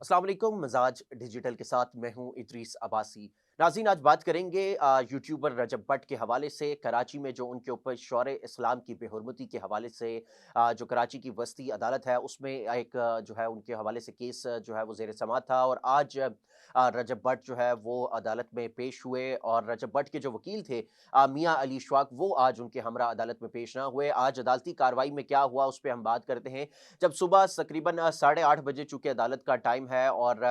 अस्सलाम वालेकुम। मिजाज डिजिटल के साथ मैं हूं इदरीस अब्बासी। नाज़रीन, आज बात करेंगे यूट्यूबर रजब भट्ट के हवाले से। कराची में जो उनके ऊपर शौरे इस्लाम की बेहुरमती के हवाले से जो कराची की वस्ती अदालत है उसमें एक जो है उनके हवाले से केस जो है वो ज़ेर समाअत था। और आज रजब भट्ट जो है वो अदालत में पेश हुए। और रजब भट्ट के जो वकील थे मियां अली इशफाक, वो आज उनके हमरा अदालत में पेश ना हुए। आज अदालती कार्रवाई में क्या हुआ उस पर हम बात करते हैं। जब सुबह तकरीबन 8:30 बजे चूँकि अदालत का टाइम है और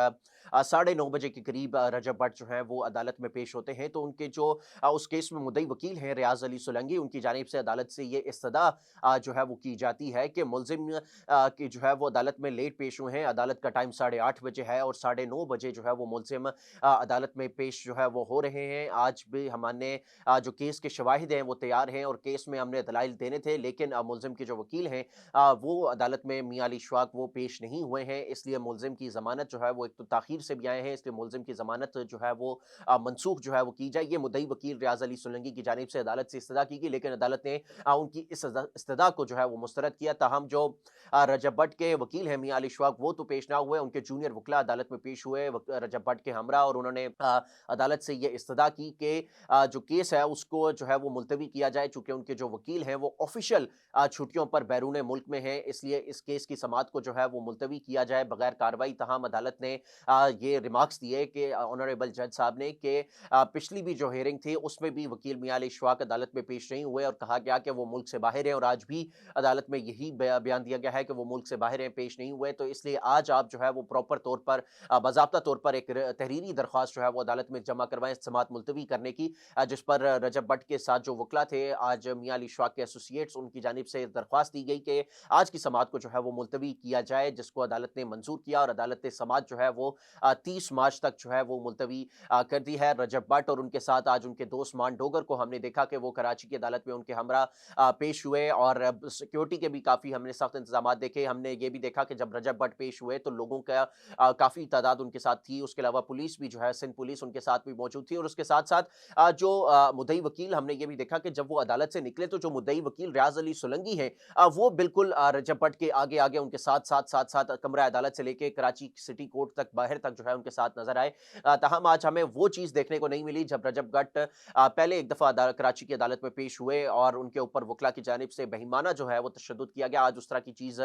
9:30 बजे के करीब रजब भट्ट जो हैं वो अदालत में पेश होते हैं, तो उनके जो उस केस में मुद्दई वकील हैं रियाज़ अली सोलंकी, उनकी जानिब से अदालत से ये इस्तदा जो है वो की जाती है कि मुल्ज़िम की जो है वो अदालत में लेट पेश हुए हैं। अदालत का टाइम 8:30 बजे है और 9:30 बजे जो है वो मुल्ज़िम अदालत में पेश जो है वो हो रहे हैं। आज भी हमने जो केस के शवाहिद हैं वो तैयार हैं और केस में हमने दलाइल देने थे, लेकिन मुल्ज़िम के जो वकील हैं वो अदालत में मियां अली इशफाक वो पेश नहीं हुए हैं। इसलिए मुल्ज़िम की ज़मानत जो है वो एक तो ताख़ीर से भी आए हैं, इसलिए मुल्ज़िम की ज़मानत जो है वो मनसूख जो है वो की जाए। ये मुद्दई वकील रियाज़ अली सोलंकी की जानिब से अदालत से इस्तदा की गई, लेकिन अदालत ने उनकी इस इस्तदा को जो है वो मुस्तरद किया। ताहम जो रजब भट्ट के वकील हैं मियां अली इशफाक, वो तो पेश ना हुए, उनके जूनियर वकला अदालत में पेश हुए रजब भट्ट के हमरा, और उन्होंने अदालत से ये इस्तदा की कि जो केस है उसको जो है वो मुलतवी किया जाए। चूँकि उनके जो वकील हैं वो ऑफिशियल छुट्टियों पर बैरून मुल्क में हैं, इसलिए इस केस की समाअत को जो है वो मुलतवी किया जाए बगैर कार्रवाई। तहम अदालत ने ये रिमार्क्स दिए कि ऑनरेबल जज साहब ने कि पिछली भी जो हियरिंग थी उसमें भी वकील मियां अली इशफाक अदालत में पेश नहीं हुए और कहा गया कि वो मुल्क से बाहर हैं, और आज भी अदालत में यही बयान दिया गया है कि वो मुल्क से बाहर हैं, पेश नहीं हुए। तो इसलिए आज आप जो है वो प्रॉपर तौर पर बाज़ाब्ता तौर पर एक तहरीरी दरख्वास्त जो है वो अदालत में जमा करवाएं समाअत मुलतवी करने की, जिस पर रजब भट्ट के साथ जो वकला थे आज मियां अली इशफाक के एसोसिएट्स, उनकी जानिब से दरख्वास्त दी गई कि आज की समाअत को जो है वो मुलतवी किया जाए, जिसको अदालत ने मंजूर किया। और अदालत ने समाअत जो है वो 30 मार्च तक जो है वो मुलतवी कर दी है। रजब भट्ट और उनके साथ आज उनके दोस्त मान डोगर को हमने देखा कि वो कराची की अदालत में उनके हमरा पेश हुए, और सिक्योरिटी के भी काफ़ी हमने सख्त इंतजाम देखे। हमने ये भी देखा कि जब रजब भट्ट पेश हुए तो लोगों का काफ़ी तादाद उनके साथ थी। उसके अलावा पुलिस भी जो है, सिंध पुलिस उनके साथ भी मौजूद थी। और उसके साथ साथ जो मुद्दई वकील, हमने ये भी देखा कि जब वो अदालत से निकले तो जो मुद्दई वकील रियाज़ अली सोलंकी हैं वो बिल्कुल रजब भट्ट के आगे आगे उनके साथ कमरा अदालत से लेके कराची सिटी कोर्ट तक, बाहर तक जो है उनके साथ नजर आए। ताहम आज हमें वो चीज़ देखने को नहीं मिली जब रजब भट्ट पहले एक दफ़ा कराची की अदालत में पेश हुए और उनके ऊपर वकला की जानिब से बहिमाना जो है वो तशद्दुद किया गया। आज उस तरह की चीज़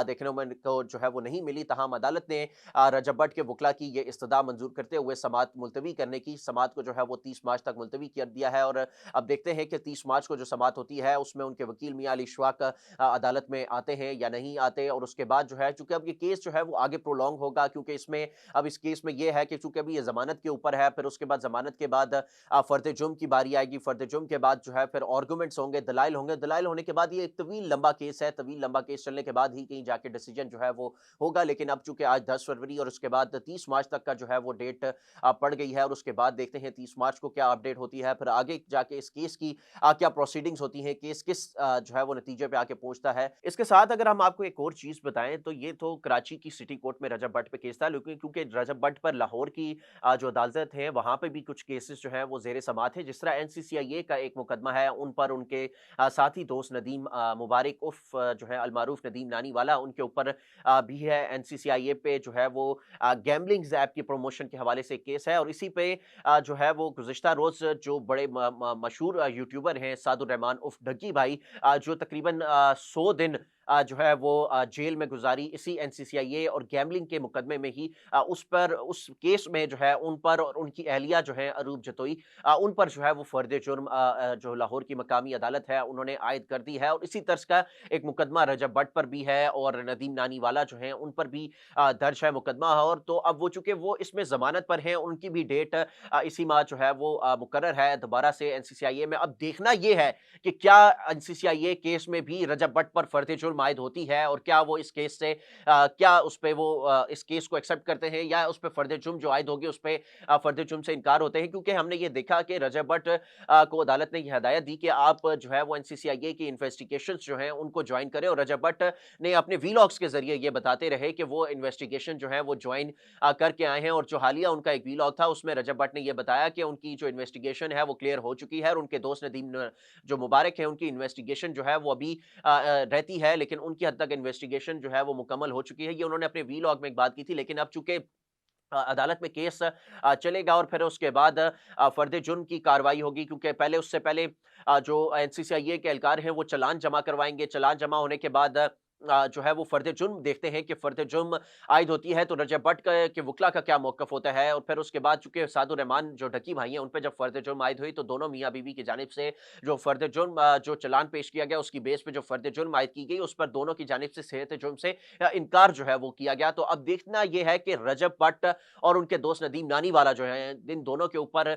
देखने में को जो है वो नहीं मिली। ताहम अदालत ने रजब भट्ट के वकला की ये इस्तदा मंजूर करते हुए समाअत मुलतवी करने की, समाअत को जो है वो 30 मार्च तक मुलतवी कर दिया है। और अब देखते हैं कि 30 मार्च को जो समाअत होती है उसमें उनके वकील मियां अली इशफाक अदालत में आते हैं या नहीं आते। और उसके बाद जो है, चूंकि अब ये केस जो है वो आगे प्रोलॉन्ग होगा, क्योंकि इसमें अब इस केस में ये है कि चूंकि अभी ये जमानत के ऊपर है, फिर उसके बाद जमानत के बाद फर्द जुर्म की बारी आएगी। फर्द जुर्म के बाद जो है फिर आर्गूमेंट्स होंगे, दलाइल होंगे, दलाइल होने के बाद ये एक तवील लंबा केस है, तवील लंबा केस चलने के बाद ही कहीं जाके डिसीजन जो है वो होगा। लेकिन अब चूंकि आज 10 फरवरी और उसके बाद 30 मार्च तक का जो है वो डेट पड़ गई है, और उसके बाद देखते हैं 30 मार्च को क्या अपडेट होती है, फिर आगे जाके इस केस की क्या प्रोसीडिंग्स होती हैं, केस किस जो है वो नतीजे पे आके पहुंचता है। इसके साथ अगर हम आपको एक और चीज बताएं तो ये तो कराची की सिटी कोर्ट में रजब भट्ट पे केस था, लेकिन क्योंकि रजब भट्ट पर लाहौर की जो अदालत है वहां पे भी कुछ केसेस जो है वो जेर समाअत है। जिस तरह एनसीसीआईए का एक मुकदमा है, उन पर उनके साथी दोस्त नदीम मुबारक उर्फ जो है अलमारूफ नदीम नानी वाला, उनके ऊपर भी है। एनसीसीआईए पे जो है वो गैम्बलिंग ऐप की प्रमोशन के हवाले से केस है। और इसी पे जो है वो गुज़िश्ता रोज़ जो बड़े मशहूर यूट्यूबर हैं सादुर रहमान उर्फ डग्गी भाई, जो तकरीबन 100 दिन जो है वो जेल में गुजारी इसी एनसीसीआईए और गैम्बलिंग के मुकदमे में ही, उस पर उस केस में जो है उन पर और उनकी अहलिया जो है अरूब जतोई, उन पर जो है वो फर्द जुर्म जो लाहौर की मकामी अदालत है उन्होंने आयद कर दी है। और इसी तर्ज का एक मुकदमा रजब भट्ट पर भी है और नदीम नानी वाला जो है उन पर भी दर्ज है मुकदमा। और तो अब वो चूंकि वो इसमें जमानत पर हैं, उनकी भी डेट इसी माह जो है वो मुकर्रर है दोबारा से एनसीसीआईए में। अब देखना ये है कि क्या एनसीसीआईए केस में भी रजब भट्ट पर फर्द जुर्म आयद होती है, और क्या वो इस केस से क्या उस पे वो इस केस को एक्सेप्ट करते हैं, या उस पे फर्द जुर्म जो आयद होगी उस पे फर्द जुर्म से इनकार होते हैं। क्योंकि हमने ये देखा कि रजब भट्ट को अदालत ने यह हदायत दी कि आप जो है वो एनसीसीआईए की इन्वेस्टिगेशन जो है उनको ज्वाइन करें, और रजब भट्ट ने अपने वीलॉग्स के जरिए ये बताते रहे कि वो इन्वेस्टिगेशन जो है वो ज्वाइन करके आए हैं। और जो हालिया उनका एक वीलॉग था उसमें रजब भट्ट ने यह बताया कि उनकी जो इन्वेस्टिगेशन है वो क्लियर हो चुकी है, और उनके दोस्त नदीम जो मुबारक है उनकी इन्वेस्टिगेशन जो है वो अभी रहती है, लेकिन उनकी हद तक इन्वेस्टिगेशन जो है वो मुकम्मल हो चुकी है। ये उन्होंने अपने वीलॉग में एक बात की थी। लेकिन अब चूंकि अदालत में केस चलेगा और फिर उसके बाद फर्द जुर्म की कार्रवाई होगी, क्योंकि उससे पहले जो एनसीसीआईए के एहलकार हैं वो चालान जमा करवाएंगे। चालान जमा होने के बाद जो है वो फर्द जुर्म देखते हैं कि फर्द जुर्म आयद होती है तो रजब भट्ट के वकला का क्या मौकफ होता है। और फिर उसके बाद चूंकि सादुर रहमान जो ढकी भाई हैं उन पर जब फर्द जुर्म आयद हुई तो दोनों मियाँ बीवी की जानिब से जो फर्द जुर्म जो चालान पेश किया गया उसकी बेस पे जो फर्द जुर्म आयद की गई उस पर दोनों की जानिब से सेहत जुर्म से इनकार जो है वो किया गया। तो अब देखना यह है कि रजब भट्ट और उनके दोस्त नदीम नानीवाला जो है इन दोनों के ऊपर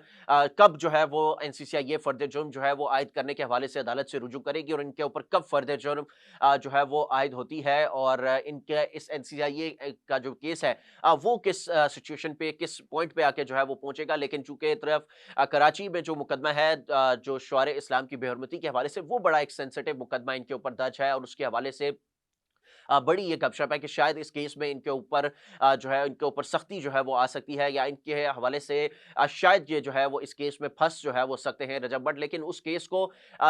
कब जो है वो एनसीसीआईए फर्द जुर्म जो है वो आयद करने के हवाले से अदालत से रुजू करेगी और इनके ऊपर कब फर्द जुर्म जो है वो आयद होती है। और इनके इस एनसीसीआईए का जो केस है वो किस सिचुएशन पे किस पॉइंट पे आके जो है वो पहुंचेगा। लेकिन चूंकि एक तरफ कराची में जो मुकदमा है जो शुआरे इस्लाम की बेहरमती के हवाले से वो बड़ा एक सेंसिटिव मुकदमा इनके ऊपर दर्ज है और उसके हवाले से बड़ी ये गपशप है कि शायद इस केस में इनके ऊपर जो है इनके ऊपर सख्ती जो है वो आ सकती है या इनके हवाले से शायद ये जो है वो इस केस में फंस जो है वो सकते हैं रजब भट्ट। लेकिन उस केस को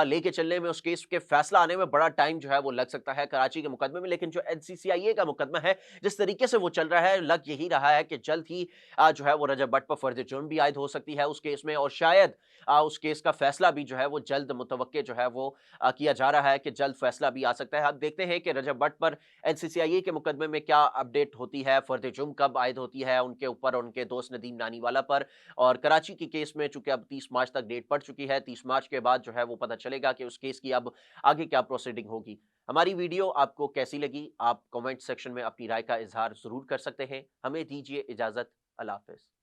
लेके चलने में उस केस के फैसला आने में बड़ा टाइम जो है वो लग सकता है कराची के मुकदमे में। लेकिन जो एनसीसीआईए का मुकदमा है जिस तरीके से वो चल रहा है लग यही रहा है कि जल्द ही जो है वो रजब भट्ट पर फर्ज जुर्म भी आयद हो सकती है उस केस में। और शायद उस केस का फैसला भी जो है वो जल्द मुतवक्के जो है वो किया जा रहा है कि जल्द फैसला भी आ सकता है। अब देखते हैं कि रजब भट्ट पर एनसीसीआईए के मुकदमे में क्या अपडेट होती है, फर्द जुर्म कब आयद होती है उनके ऊपर और उनके दोस्त नदीम नानीवाला पर। और कराची के केस में चूंकि अब 30 मार्च तक डेट पड़ चुकी है, 30 मार्च के बाद जो है वो पता चलेगा कि उस केस की अब आगे क्या प्रोसीडिंग होगी। हमारी वीडियो आपको कैसी लगी? आप कमेंट सेक्शन में अपनी राय का इजहार जरूर कर सकते हैं। हमें दीजिए इजाजत। अल्लाह हाफिज।